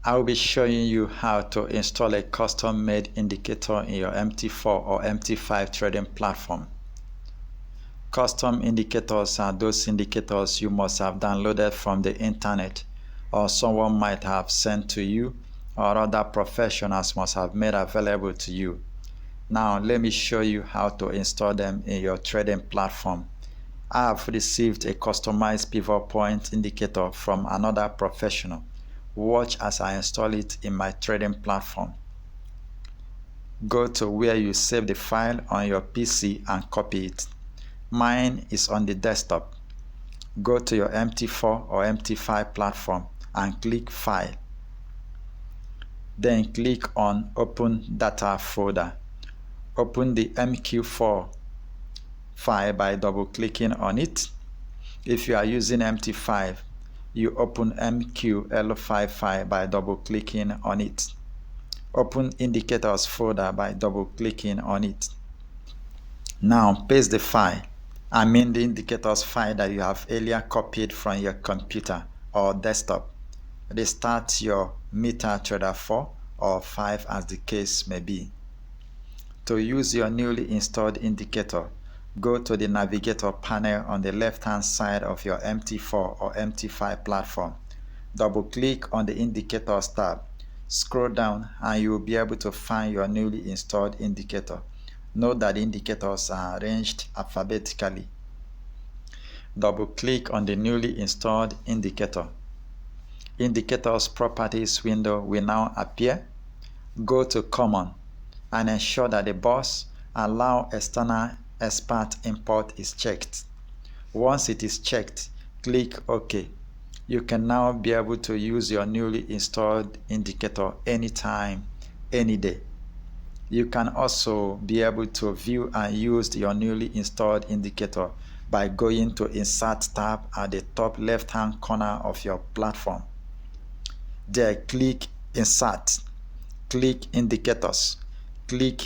I will be showing you how to install a custom-made indicator in your MT4 or MT5 trading platform. Custom indicators are those indicators you must have downloaded from the internet or someone might have sent to you or other professionals must have made available to you. Now let me show you how to install them in your trading platform. I have received a customized pivot point indicator from another professional. Watch as I install it in my trading platform. Go to where you save the file on your PC and copy it. Mine is on the desktop. Go to your MT4 or MT5 platform and click File. Then click on Open Data folder. Open the MQ4 file by double-clicking on it. If you are using MT5, you open MQL5 file by double-clicking on it. Open Indicators folder by double-clicking on it. Now paste the file, the indicators file that you have earlier copied from your computer or desktop. Restart your MetaTrader 4 or 5 as the case may be. To use your newly installed indicator, go to the navigator panel on the left-hand side of your MT4 or MT5 platform. Double-click on the Indicators tab. Scroll down and you will be able to find your newly installed indicator. Note that the indicators are arranged alphabetically. Double-click on the newly installed indicator. Indicators Properties window will now appear. Go to Common and ensure that the box Allow External Expert Import is checked. Once it is checked, click OK. You can now be able to use your newly installed indicator anytime, any day. You can also be able to view and use your newly installed indicator by going to Insert tab at the top left-hand corner of your platform. There, click Insert, click Indicators, click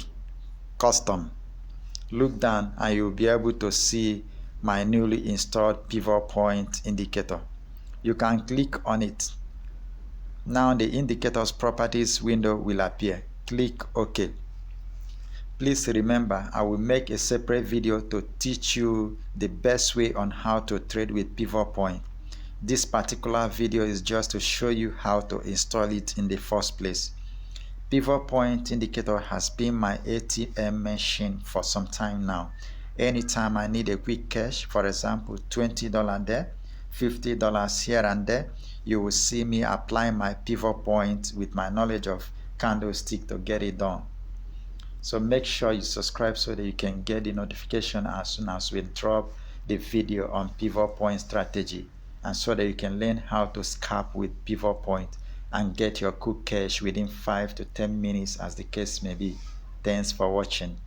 Custom. Look down and you'll be able to see my newly installed pivot point indicator. You can click on it. Now the Indicators Properties window will appear. Click OK. Please remember, I will make a separate video to teach you the best way on how to trade with pivot point. This particular video is just to show you how to install it in the first place. Pivot point indicator has been my ATM machine for some time now. Anytime I need a quick cash, for example $20 there, $50 here and there, you will see me apply my pivot point with my knowledge of candlestick to get it done. So make sure you subscribe so that you can get the notification as soon as we drop the video on pivot point strategy, and so that you can learn how to scalp with pivot point and get your quick cash within 5 to 10 minutes as the case may be. Thanks for watching.